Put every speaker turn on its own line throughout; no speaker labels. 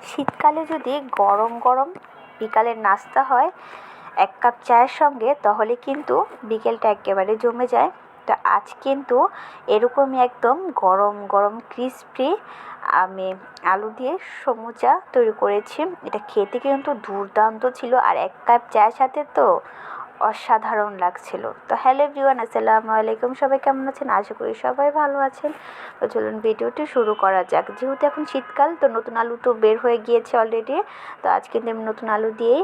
শীতকালে যদি গরম গরম বিকালের নাস্তা হয় 1 কাপ চায়ের সঙ্গে, তাহলে কিন্তু বিকেলটা একেবারে জমে যায়। তো আজ কিন্তু এরকমই একদম গরম গরম ক্রিসপি আমি আলু দিয়ে সমুচা তৈরি করেছি। এটা খেতে কিন্তু দুর্দান্ত ছিল, আর 1 কাপ চায়ের সাথে তো অসাধারণ লাগছিল। তো হ্যালো এভরিওয়ান, আসসালামু আলাইকুম। সবাই কেমন আছেন? আশা করি সবাই ভালো আছেন। তো চলুন ভিডিওটি শুরু করা যাক। যেহেতু এখন শীতকাল, তো নতুন আলু তো বের হয়ে গিয়েছে অলরেডি। তো আজ কিন্তু আমি নতুন আলু দিয়েই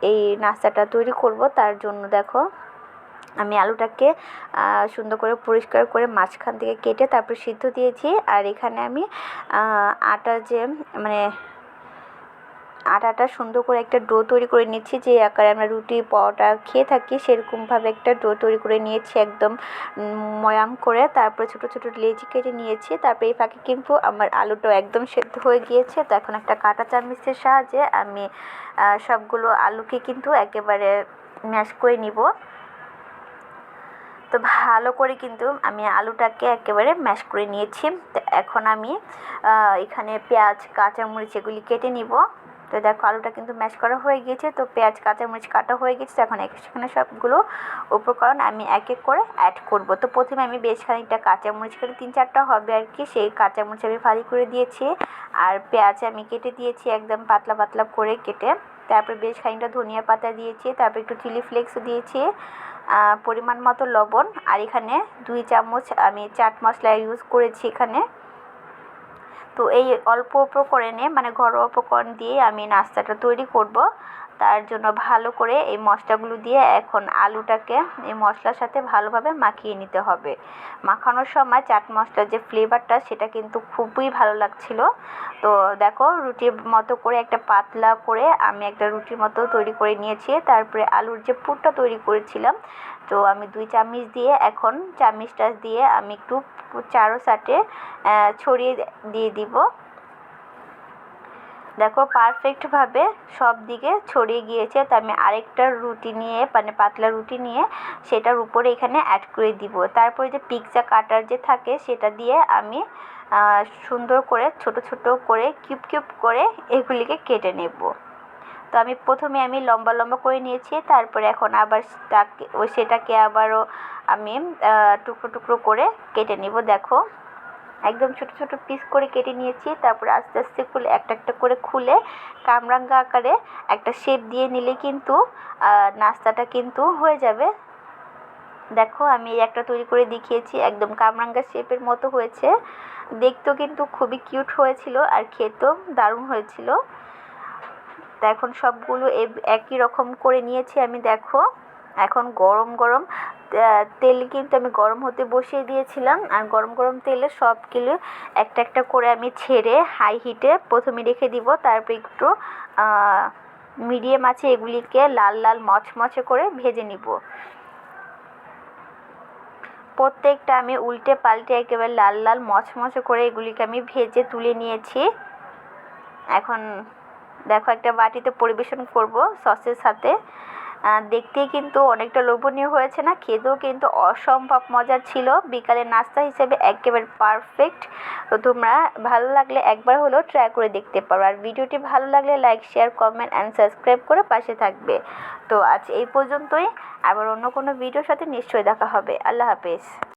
এই নাস্তাটা তৈরি করব। তার জন্য দেখো, আমি আলুটাকে সুন্দর করে পরিষ্কার করে মাঝখান থেকে কেটে তারপর সিদ্ধ দিয়েছি। আর এখানে আমি আটা যে আটাটা সুন্দর করে একটা ডো তৈরি করে নিচ্ছি, যে আকারে আমরা রুটি পরোটা খেয়ে থাকি সেরকমভাবে একটা ডো তৈরি করে নিয়েছি, একদম ময়াম করে। তারপরে ছোটো ছোটো লেচি কেটে নিয়েছি। তারপরে এই ফাঁকে কিন্তু আমার আলুটাও একদম সেদ্ধ হয়ে গিয়েছে। তো এখন একটা কাঁটা চামচের সাহায্যে আমি সবগুলো আলুকে কিন্তু একেবারে ম্যাশ করে নিব। তো ভালো করে কিন্তু আমি আলুটাকে একেবারে ম্যাশ করে নিয়েছি। তো এখন আমি এখানে পেঁয়াজ কাঁচামরিচ এগুলি কেটে নিব। তো দেখো, আলুটা কিন্তু ম্যাশ করা হয়ে গিয়েছে। তো পেঁয়াজ কাঁচামরিচ কাটা হয়ে গেছে। তো এখন সেখানে সবগুলো উপকরণ আমি এক এক করে অ্যাড করব। তো প্রথমে আমি বেশ খানিকটা কাঁচামরিচ কেটে 3-4টা হবে আর কি, সেই কাঁচামরিচ আমি ফালি করে দিয়েছি। আর পেঁয়াজ আমি কেটে দিয়েছি একদম পাতলা পাতলা করে কেটে। তারপরে বেশ খানিকটা ধনিয়া পাতা দিয়েছি, তারপর একটু চিলি ফ্লেক্স দিয়েছি, পরিমাণ মতো লবণ। আর এখানে 2 চামচ আমি চাট মশলা ইউজ করেছি এখানে। তো এই অল্প উপকরণে ঘরোয়া উপকরণ দিয়ে আমি নাস্তাটা তৈরি করব। তার জন্য ভালো করে এই মশলাগুলো দিয়ে এখন আলুটাকে এই মশলার সাথে ভালোভাবে মাখিয়ে নিতে হবে। মাখানোর সময় চাট মশলার যে ফ্লেভারটা, সেটা কিন্তু খুবই ভালো লাগছিল। তো দেখো, রুটির মতো করে একটা পাতলা করে আমি একটা রুটির মতো তৈরি করে নিয়েছি। তারপরে আলুর যে পুরটা তৈরি করেছিলাম, তো আমি 2 চামচ দিয়ে এখন চামচটা দিয়ে আমি একটু চারো সাইডে ছড়িয়ে দিয়ে দিব। দেখো, পারফেক্টভাবে সব দিকে ছড়িয়ে গিয়েছে। তো আমি আরেকটা রুটি নিয়ে পাতলা রুটি নিয়ে সেটার উপরে এখানে অ্যাড করে দিব। তারপরে যে পিৎজা কাটার যে থাকে, সেটা দিয়ে আমি সুন্দর করে ছোট ছোট করে কিউব কিউব করে এগুলিকে কেটে নেব। তো আমি প্রথমে লম্বা লম্বা করে নিয়েছি। তারপরে এখন আবার সেটাকে আবারও আমি টুকরো টুকরো করে কেটে নেব। দেখো, একদম ছোট ছোট পিস করে কেটে নিয়েছি। তারপরে আস্তে আস্তে খুলে একটা একটা করে খুলে কামরাঙ্গা আকারে একটা শেপ দিয়ে নিলে কিন্তু নাস্তাটা কিন্তু হয়ে যাবে। দেখো, আমি একটা তৈরি করে দেখিয়েছি, একদম কামরাঙ্গা শেপের মতো হয়েছে। দেখতেও কিন্তু খুবই কিউট হয়েছিল, আর খেতেও দারুণ হয়েছিল। তো এখন সবগুলো একই রকম করে নিয়েছি আমি। দেখো, এখন গরম গরম তেল কিন্তু আমি গরম হতে বসিয়ে দিয়েছিলাম। আর গরম গরম তেলে সবগুলো একটা একটা করে আমি ছেড়ে হাই হিটে প্রথমে রেখে দিব। তারপর একটু মিডিয়াম আছে এগুলিকে লাল লাল মচমচে করে ভেজে নিব। প্রত্যেকটা আমি উল্টে পাল্টে একেবারে লাল লাল মচমচে করে এগুলিকে আমি ভেজে তুলে নিয়েছি। এখন দেখো, একটা বাটিতে পরিবেশন করব সসের সাথে। দেখতেই কিন্তু অনেকটা লোভনীয় হয়েছে না? খেতেও কিন্তু অসম্ভব মজার ছিল। বিকালের নাস্তা হিসেবে একেবারে পারফেক্ট। তো তোমরা ভালো লাগলে একবার হলেও ট্রাই করে দেখতে পারো। আর ভিডিওটি ভালো লাগলে like, share, comment and subscribe করে পাশে থাকবে। তো আজ এই পর্যন্তই। আবার অন্য কোনো ভিডিওর সাথে নিশ্চয়ই দেখা হবে। আল্লাহ হাফেজ।